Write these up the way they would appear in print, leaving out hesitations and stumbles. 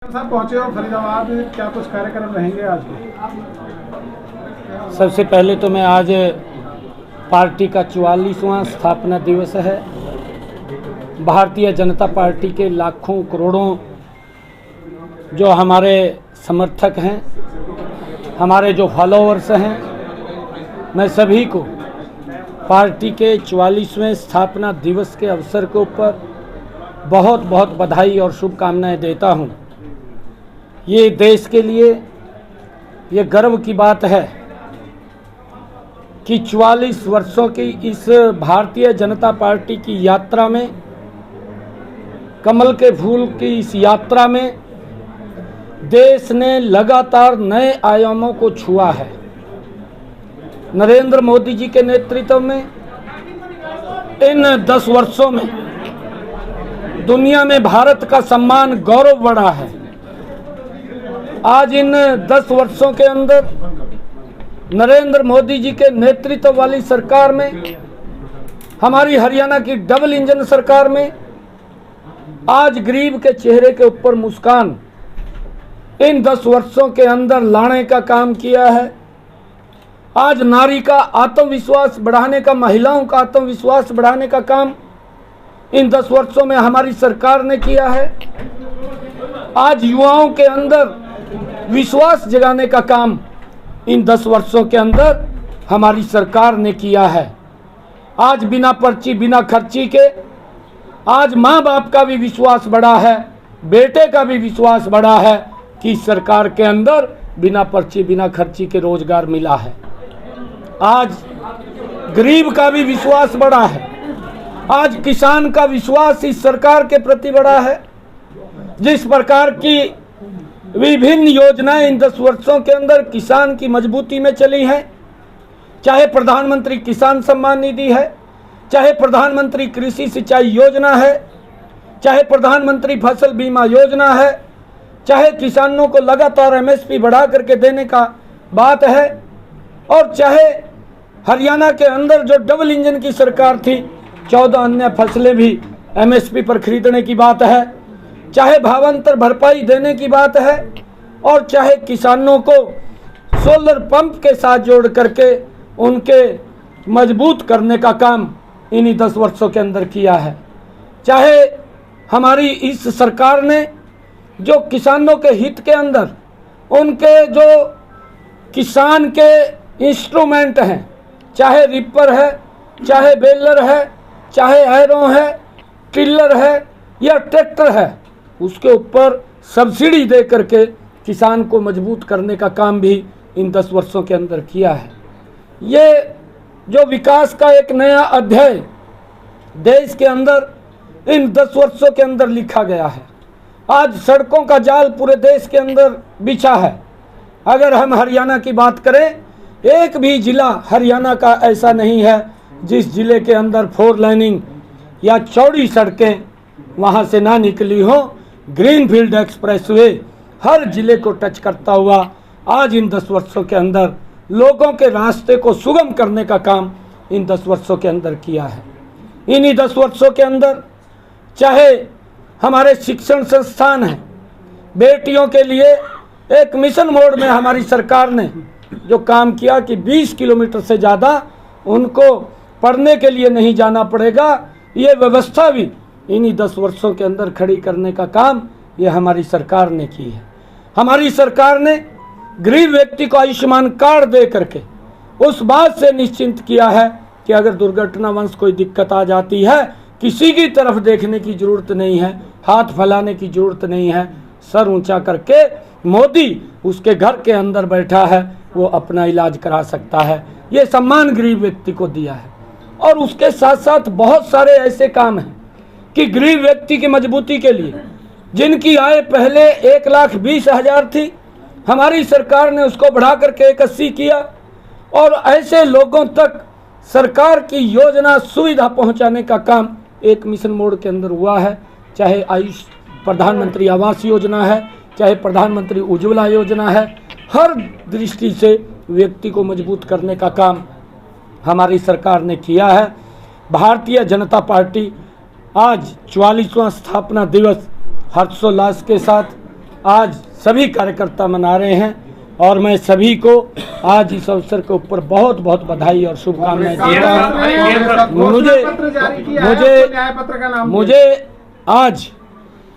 साहब पहुंचे हो फरीदाबाद, क्या कुछ कार्यक्रम रहेंगे आज के? सबसे पहले तो मैं आज पार्टी का 44वां स्थापना दिवस है। भारतीय जनता पार्टी के लाखों करोड़ों जो हमारे समर्थक हैं, हमारे जो फॉलोअर्स हैं, मैं सभी को पार्टी के 44वें स्थापना दिवस के अवसर के ऊपर बहुत बहुत बधाई और शुभकामनाएं देता हूं। ये देश के लिए ये गर्व की बात है कि 44 वर्षों की इस भारतीय जनता पार्टी की यात्रा में, कमल के फूल की इस यात्रा में देश ने लगातार नए आयामों को छुआ है। नरेंद्र मोदी जी के नेतृत्व में इन 10 वर्षों में दुनिया में भारत का सम्मान, गौरव बढ़ा है। आज इन 10 वर्षों के अंदर नरेंद्र मोदी जी के नेतृत्व वाली सरकार में, हमारी हरियाणा की डबल इंजन सरकार में, आज गरीब के चेहरे के ऊपर मुस्कान इन 10 वर्षों के अंदर लाने का काम किया है। आज नारी का आत्मविश्वास बढ़ाने का, महिलाओं का आत्मविश्वास बढ़ाने का काम इन 10 वर्षों में हमारी सरकार ने किया है। आज युवाओं के अंदर विश्वास जगाने का काम इन 10 वर्षों के अंदर हमारी सरकार ने किया है। आज बिना पर्ची, बिना खर्ची के आज माँ बाप का भी विश्वास बढ़ा है, बेटे का भी विश्वास बढ़ा है कि सरकार के अंदर बिना पर्ची, बिना खर्ची के रोजगार मिला है। आज गरीब का भी विश्वास बढ़ा है। आज किसान का विश्वास इस सरकार के प्रति बढ़ा है। जिस प्रकार की विभिन्न योजनाएं इन 10 वर्षों के अंदर किसान की मजबूती में चली हैं, चाहे प्रधानमंत्री किसान सम्मान निधि है, चाहे प्रधानमंत्री कृषि सिंचाई योजना है, चाहे प्रधानमंत्री फसल बीमा योजना है, चाहे किसानों को लगातार एमएसपी बढ़ा करके देने का बात है, और चाहे हरियाणा के अंदर जो डबल इंजन की सरकार थी 14 अन्य फसलें भी एमएसपी पर खरीदने की बात है, चाहे भावांतर भरपाई देने की बात है, और चाहे किसानों को सोलर पंप के साथ जोड़ करके उनके मजबूत करने का काम इन्हीं 10 वर्षों के अंदर किया है। चाहे हमारी इस सरकार ने जो किसानों के हित के अंदर उनके जो किसान के इंस्ट्रूमेंट हैं, चाहे रिपर है, चाहे बेलर है, चाहे एरो है, टिल्लर है या ट्रैक्टर है, उसके ऊपर सब्सिडी दे करके किसान को मजबूत करने का काम भी इन 10 वर्षों के अंदर किया है। ये जो विकास का एक नया अध्याय देश के अंदर इन 10 वर्षों के अंदर लिखा गया है। आज सड़कों का जाल पूरे देश के अंदर बिछा है। अगर हम हरियाणा की बात करें, एक भी जिला हरियाणा का ऐसा नहीं है जिस जिले के अंदर 4 लाइनिंग या चौड़ी सड़कें वहाँ से ना निकली हो। ग्रीनफील्ड एक्सप्रेसवे हर जिले को टच करता हुआ आज इन 10 वर्षों के अंदर लोगों के रास्ते को सुगम करने का काम इन 10 वर्षों के अंदर किया है। इन्हीं 10 वर्षों के अंदर चाहे हमारे शिक्षण संस्थान हैं, बेटियों के लिए एक मिशन मोड में हमारी सरकार ने जो काम किया कि 20 किलोमीटर से ज़्यादा उनको पढ़ने के लिए नहीं जाना पड़ेगा, ये व्यवस्था भी इन्हीं 10 वर्षों के अंदर खड़ी करने का काम ये हमारी सरकार ने की है। हमारी सरकार ने गरीब व्यक्ति को आयुष्मान कार्ड दे करके उस बात से निश्चिंत किया है कि अगर दुर्घटनावश कोई दिक्कत आ जाती है, किसी की तरफ देखने की जरूरत नहीं है, हाथ फैलाने की जरूरत नहीं है, सर ऊंचा करके मोदी उसके घर के अंदर बैठा है, वो अपना इलाज करा सकता है। ये सम्मान गरीब व्यक्ति को दिया है। और उसके साथ साथ बहुत सारे ऐसे काम हैं कि गरीब व्यक्ति की मजबूती के लिए, जिनकी आय पहले 1,20,000 थी, हमारी सरकार ने उसको बढ़ा करके 81 किया, और ऐसे लोगों तक सरकार की योजना सुविधा पहुंचाने का काम एक मिशन मोड के अंदर हुआ है। चाहे आयुष प्रधानमंत्री आवास योजना है, चाहे प्रधानमंत्री उज्ज्वला योजना है, हर दृष्टि से व्यक्ति को मजबूत करने का काम हमारी सरकार ने किया है। भारतीय जनता पार्टी आज 44वां स्थापना दिवस हर्षोल्लास के साथ आज सभी कार्यकर्ता मना रहे हैं और मैं सभी को आज इस अवसर के ऊपर बहुत बहुत बधाई और शुभकामनाएं देता हूँ। मुझे आज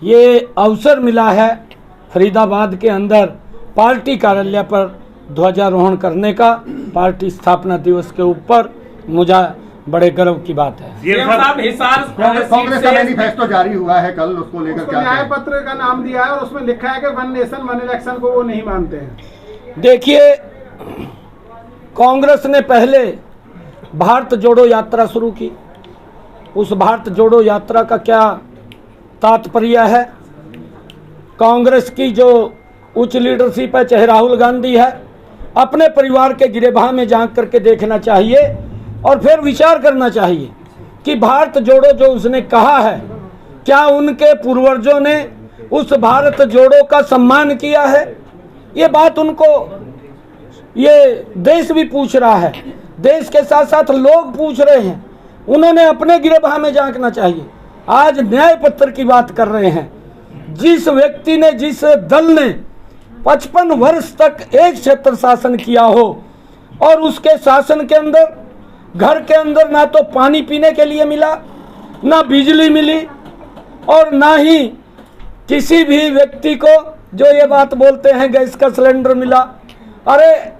ये अवसर मिला है फरीदाबाद के अंदर पार्टी कार्यालय पर ध्वजारोहण करने का, पार्टी स्थापना दिवस के ऊपर मुझे बड़े गर्व की बात है। कांग्रेस का मैनिफेस्टो जारी हुआ है कल, उसको लेकर क्या न्याय पत्र का नाम दिया है और उसमें लिखा है कि वन नेशन वन इलेक्शन को वो नहीं मानते हैं। देखिए, कांग्रेस ने पहले भारत जोड़ो यात्रा शुरू की। उस भारत जोड़ो यात्रा का क्या तात्पर्य है? कांग्रेस की जो उच्च लीडरशिप है, चाहे राहुल गांधी है, अपने परिवार के गिरेबान में झांक करके देखना चाहिए और फिर विचार करना चाहिए कि भारत जोड़ो जो उसने कहा है, क्या उनके पूर्वजों ने उस भारत जोड़ो का सम्मान किया है? ये बात उनको ये देश भी पूछ रहा है, देश के साथ साथ लोग पूछ रहे हैं। उन्होंने अपने गिरेबान में झांकना चाहिए। आज न्याय पत्र की बात कर रहे हैं। जिस व्यक्ति ने, जिस दल ने 55 वर्ष तक एक क्षेत्र शासन किया हो और उसके शासन के अंदर घर के अंदर ना तो पानी पीने के लिए मिला, ना बिजली मिली और ना ही किसी भी व्यक्ति को जो ये बात बोलते हैं गैस का सिलेंडर मिला। अरे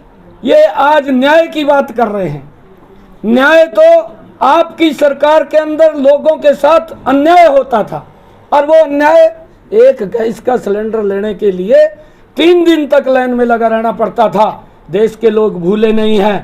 ये आज न्याय की बात कर रहे हैं। न्याय तो आपकी सरकार के अंदर लोगों के साथ अन्याय होता था और वो अन्याय, एक गैस का सिलेंडर लेने के लिए 3 दिन तक लाइन में लगा रहना पड़ता था। देश के लोग भूले नहीं हैं।